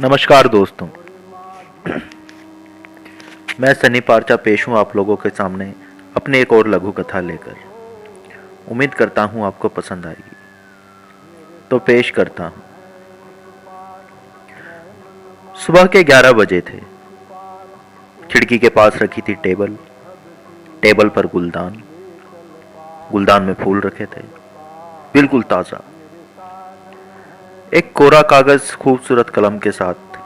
नमस्कार दोस्तों। मैं सनी पारचा पेश हूँ आप लोगों के सामने अपनी एक और लघु कथा लेकर। उम्मीद करता हूँ आपको पसंद आएगी, तो पेश करता हूँ। सुबह के 11 बजे थे। खिड़की के पास रखी थी टेबल। टेबल पर गुलदान। गुलदान में फूल रखे थे, बिल्कुल ताज़ा। एक कोरा कागज खूबसूरत कलम के साथ,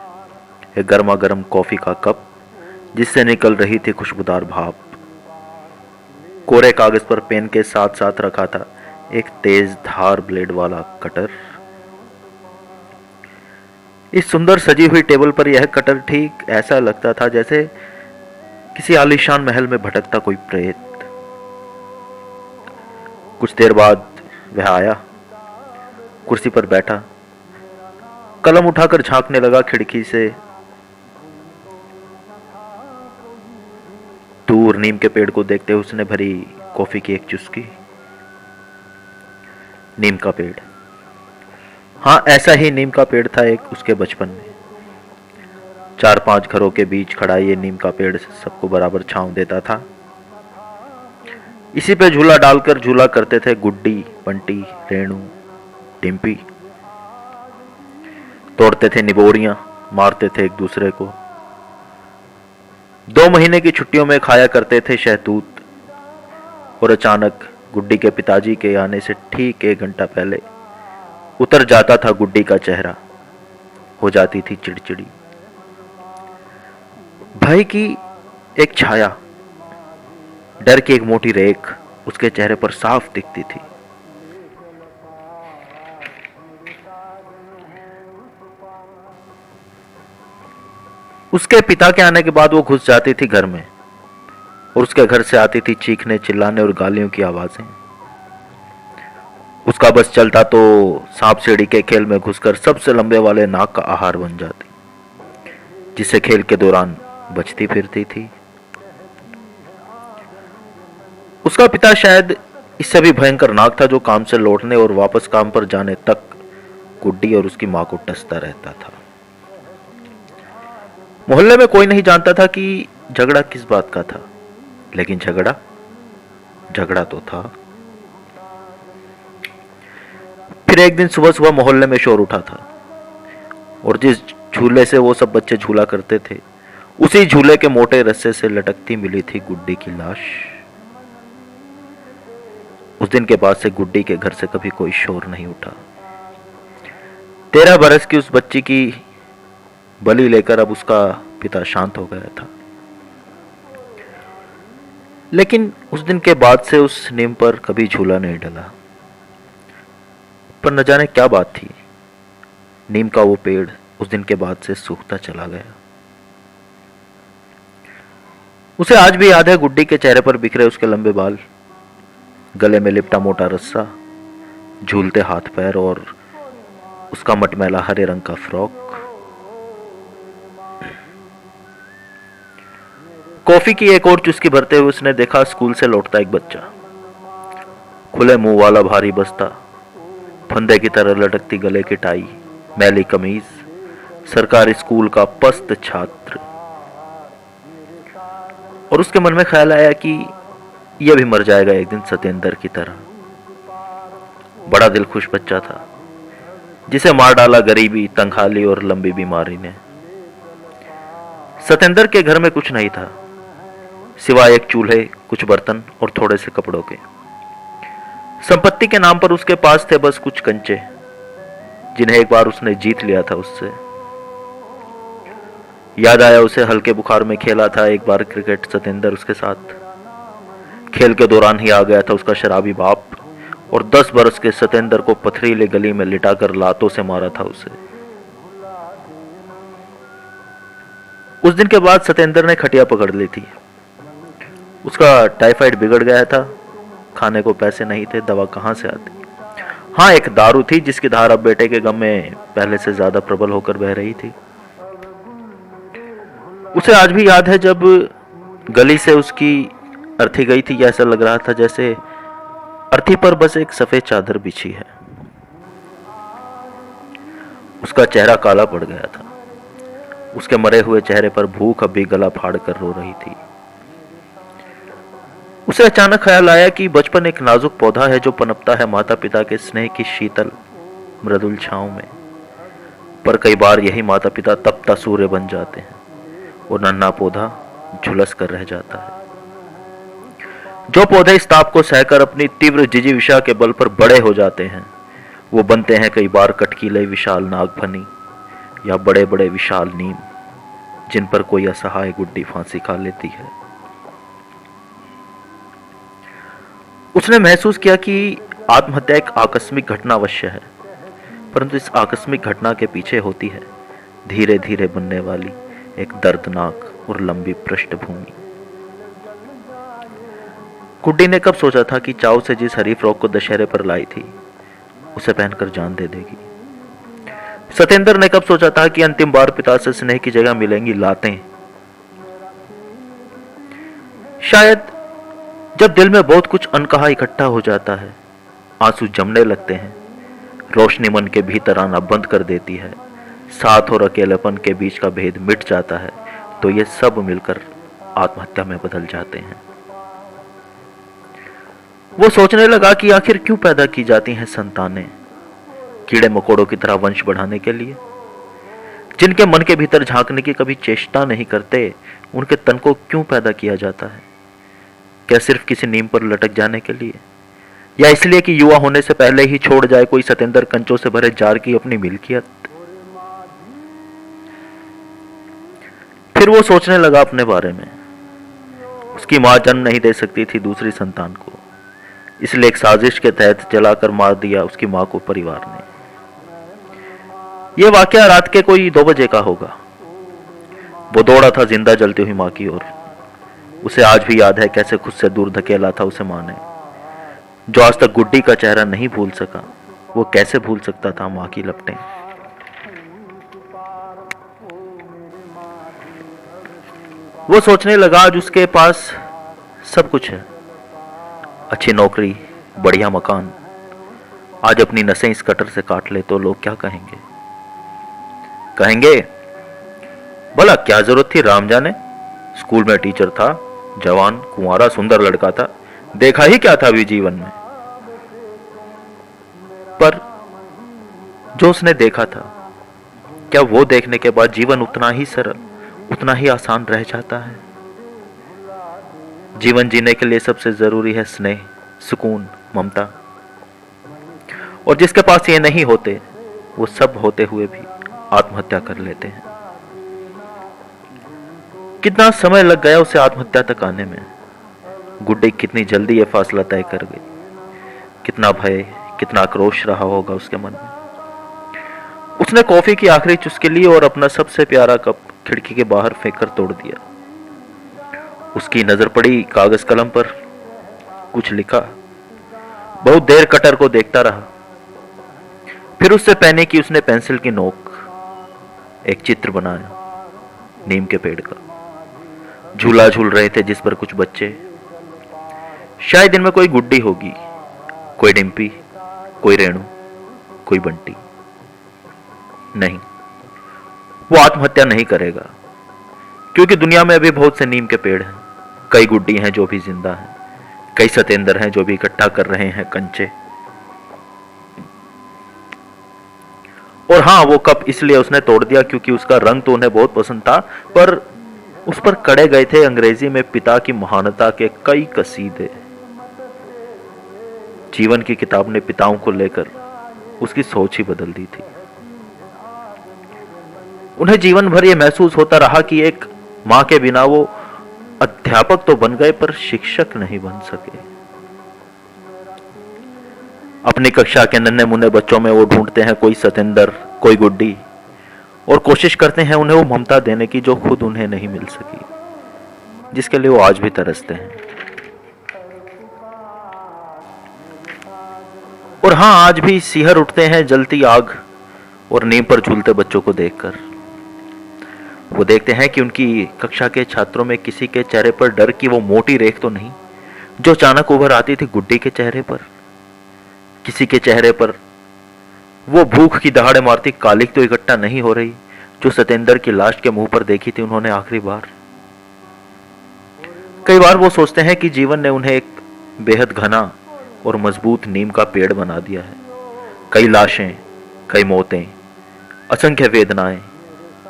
एक गर्मा गर्म कॉफी का कप जिससे निकल रही थी खुशबूदार भाप। कोरे कागज पर पेन के साथ साथ रखा था एक तेज धार ब्लेड वाला कटर। इस सुंदर सजी हुई टेबल पर यह कटर ठीक ऐसा लगता था जैसे किसी आलीशान महल में भटकता कोई प्रेत। कुछ देर बाद वह आया, कुर्सी पर बैठा, कलम उठाकर झांकने लगा खिड़की से। दूर नीम के पेड़ को देखते हुए उसने भरी कॉफी की एक चुस्की। नीम का पेड़, हाँ ऐसा ही नीम का पेड़ था एक उसके बचपन में। 4-5 घरों के बीच खड़ा ये नीम का पेड़ सबको बराबर छांव देता था। इसी पे झूला डालकर झूला करते थे गुड्डी, बंटी, रेणु, डिम्पी। तोड़ते थे निबोड़ियां, मारते थे एक दूसरे को। 2 महीने की छुट्टियों में खाया करते थे शहतूत। और अचानक गुड्डी के पिताजी के आने से ठीक 1 घंटा पहले उतर जाता था गुड्डी का चेहरा। हो जाती थी चिड़चिड़ी। भय की एक छाया, डर की एक मोटी रेख उसके चेहरे पर साफ दिखती थी। उसके पिता के आने के बाद वो घुस जाती थी घर में, और उसके घर से आती थी चीखने, चिल्लाने और गालियों की आवाजें। उसका बस चलता तो सांप सीढ़ी के खेल में घुसकर सबसे लंबे वाले नाक का आहार बन जाती, जिससे खेल के दौरान बचती फिरती थी। उसका पिता शायद इससे भी भयंकर नाक था, जो काम से लौटने और वापस काम पर जाने तक गुड्डी और उसकी मां को टसता रहता था। मोहल्ले में कोई नहीं जानता था कि झगड़ा किस बात का था, लेकिन झगड़ा तो था। फिर एक दिन सुबह सुबह मोहल्ले में शोर उठा था, और जिस झूले से वो सब बच्चे झूला करते थे, उसी झूले के मोटे रस्से से लटकती मिली थी गुड्डी की लाश। उस दिन के बाद से गुड्डी के घर से कभी कोई शोर नहीं उठा। 13 बरस की उस बच्ची की बलि लेकर अब उसका पिता शांत हो गया था। लेकिन उस दिन के बाद से उस नीम पर कभी झूला नहीं डला। पर न जाने क्या बात थी, नीम का वो पेड़ उस दिन के बाद से सूखता चला गया। उसे आज भी याद है गुड्डी के चेहरे पर बिखरे उसके लंबे बाल, गले में लिपटा मोटा रस्सा, झूलते हाथ पैर और उसका मटमैला हरे रंग का फ्रॉक। कॉफी की एक और चुस्की भरते हुए उसने देखा स्कूल से लौटता एक बच्चा। खुले मुंह वाला भारी बस्ता, फंदे की तरह लटकती गले की टाई, मैली कमीज, सरकारी स्कूल का पस्त छात्र। और उसके मन में ख्याल आया कि यह भी मर जाएगा एक दिन सतेंद्र की तरह। बड़ा दिलखुश बच्चा था, जिसे मार डाला गरीबी, तंगहाली और लंबी बीमारी ने। सतेंद्र के घर में कुछ नहीं था, सिवाय एक चूल्हे, कुछ बर्तन और थोड़े से कपड़ों के। संपत्ति के नाम पर उसके पास थे बस कुछ कंचे, जिन्हें एक बार उसने जीत लिया था उससे। याद आया उसे हल्के बुखार में खेला था एक बार क्रिकेट सतेंद्र उसके साथ। खेल के दौरान ही आ गया था उसका शराबी बाप, और 10 बरस के सतेंद्र को पथरीले गली में लिटाकर लातों से मारा था उसे। उस दिन के बाद सतेंद्र ने खटिया पकड़ ली थी। उसका टाइफाइड बिगड़ गया था, खाने को पैसे नहीं थे, दवा कहां से आती। हाँ, एक दारू थी जिसकी धार अब बेटे के गम में पहले से ज्यादा प्रबल होकर बह रही थी। उसे आज भी याद है जब गली से उसकी अर्थी गई थी, ऐसा लग रहा था जैसे अर्थी पर बस एक सफेद चादर बिछी है। उसका चेहरा काला पड़ गया था, उसके मरे हुए चेहरे पर भूख अब भी गला फाड़ कर रो रही थी। उसे अचानक ख्याल आया कि बचपन एक नाजुक पौधा है जो पनपता है माता पिता के स्नेह की शीतल मृदुल छांव में, पर कई बार यही माता पिता तपता सूर्य बन जाते हैं और नन्हा पौधा झुलस कर रह जाता है। जो पौधे इस ताप को सहकर अपनी तीव्र जिजीविषा के बल पर बड़े हो जाते हैं, वो बनते हैं कई बार कटकीले विशाल नागफनी या बड़े बड़े विशाल नीम, जिन पर कोई असहाय गुड्डी फांसी खा लेती है। उसने महसूस किया कि आत्महत्या एक आकस्मिक घटना अवश्य है, परंतु इस आकस्मिक घटना के पीछे होती है धीरे धीरे बनने वाली एक दर्दनाक और लंबी पृष्ठभूमि। गुड्डी ने कब सोचा था कि चाव से जिस हरी फ्रॉक को दशहरे पर लाई थी उसे पहनकर जान दे देगी। सतेंद्र ने कब सोचा था कि अंतिम बार पिता से स्नेह की जगह मिलेंगी लातें। शायद जब दिल में बहुत कुछ अनकहा इकट्ठा हो जाता है, आंसू जमने लगते हैं, रोशनी मन के भीतर आना बंद कर देती है, साथ और अकेलेपन के बीच का भेद मिट जाता है, तो ये सब मिलकर आत्महत्या में बदल जाते हैं। वो सोचने लगा कि आखिर क्यों पैदा की जाती हैं संतानें? कीड़े मकोड़ों की तरह वंश बढ़ाने के लिए? जिनके मन के भीतर झांकने की कभी चेष्टा नहीं करते, उनके तन को क्यों पैदा किया जाता है? क्या सिर्फ किसी नीम पर लटक जाने के लिए, या इसलिए कि युवा होने से पहले ही छोड़ जाए कोई सतेंद्र कंचों से भरे जार की अपनी मिल्कियत? फिर वो सोचने लगा अपने बारे में। उसकी मां जन्म नहीं दे सकती थी दूसरी संतान को, इसलिए एक साजिश के तहत जलाकर मार दिया उसकी मां को परिवार ने। यह वाकया रात के कोई 2 बजे का होगा। वो दौड़ा था जिंदा जलती हुई मां की ओर। उसे आज भी याद है कैसे खुद से दूर धकेला था उसे मां ने। जो आज तक गुड्डी का चेहरा नहीं भूल सका, वो कैसे भूल सकता था मां की लपटें। वो सोचने लगा आज उसके पास सब कुछ है, अच्छी नौकरी, बढ़िया मकान। आज अपनी नसें इस कटर से काट ले तो लोग क्या कहेंगे? कहेंगे भला क्या जरूरत थी, राम जाने स्कूल में टीचर था, जवान कुंवारा सुंदर लड़का था, देखा ही क्या था अभी जीवन में। पर जो उसने देखा था, क्या वो देखने के बाद जीवन उतना ही सरल, उतना ही आसान रह जाता है? जीवन जीने के लिए सबसे जरूरी है स्नेह, सुकून, ममता। और जिसके पास ये नहीं होते, वो सब होते हुए भी आत्महत्या कर लेते हैं। कितना समय लग गया उसे आत्महत्या तक आने में। गुड्डी कितनी जल्दी ये फासला तय कर गई। कितना भय, कितना आक्रोश रहा होगा उसके मन में। उसने कॉफी की आखिरी चुस्की ली और अपना सबसे प्यारा कप खिड़की के बाहर फेंककर तोड़ दिया। उसकी नजर पड़ी कागज कलम पर, कुछ लिखा। बहुत देर कटर को देखता रहा। फिर उससे पेन की उसने पेंसिल की नोक एक चित्र बनाया नीम के पेड़ का। झूला झूल रहे थे जिस पर कुछ बच्चे। शायद इनमें कोई गुड्डी होगी, कोई डिम्पी, कोई रेणु, कोई बंटी। नहीं, वो आत्महत्या नहीं करेगा, क्योंकि दुनिया में अभी बहुत से नीम के पेड़ हैं। कई गुड्डी हैं जो भी जिंदा हैं, कई सतेंद्र हैं जो भी इकट्ठा कर रहे हैं कंचे। और हाँ, वो कप इसलिए उसने तोड़ दिया क्योंकि उसका रंग तो उन्हें बहुत पसंद था, पर उस पर कड़े गए थे अंग्रेजी में पिता की महानता के कई कसीदे। जीवन की किताब ने पिताओं को लेकर उसकी सोच ही बदल दी थी। उन्हें जीवन भर यह महसूस होता रहा कि एक मां के बिना वो अध्यापक तो बन गए पर शिक्षक नहीं बन सके। अपनी कक्षा के नन्हे मुन्ने बच्चों में वो ढूंढते हैं कोई सतेंद्र, कोई गुड्डी, और कोशिश करते हैं उन्हें वो ममता देने की जो खुद उन्हें नहीं मिल सकी, जिसके लिए वो आज भी तरसते हैं। और हां, आज भी सिहर उठते हैं जलती आग और नीम पर झूलते बच्चों को देखकर। वो देखते हैं कि उनकी कक्षा के छात्रों में किसी के चेहरे पर डर की वो मोटी रेख तो नहीं जो अचानक उभर आती थी गुड्डी के चेहरे पर। किसी के चेहरे पर वो भूख की दहाड़े मारती कालिक तो इकट्ठा नहीं हो रही जो सतेंद्र की लाश के मुंह पर देखी थी उन्होंने आखिरी बार। कई बार वो सोचते हैं कि जीवन ने उन्हें एक बेहद घना और मजबूत नीम का पेड़ बना दिया है। कई लाशें, कई मौतें, असंख्य वेदनाएं,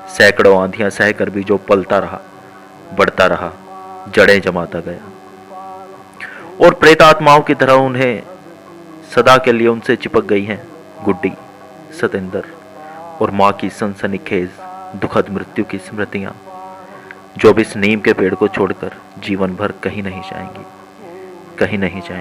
सैकड़ों आंधियां सहकर भी जो पलता रहा, बढ़ता रहा, जड़ें जमाता गया। और प्रेत आत्माओं की तरह उन्हें सदा के लिए उनसे चिपक गई हैं गुड्डी, सतेंद्र और मां की सनसनीखेज दुखद मृत्यु की स्मृतियां, जो अब इस नीम के पेड़ को छोड़कर जीवन भर कहीं नहीं जाएंगी, कहीं नहीं जाएंगी।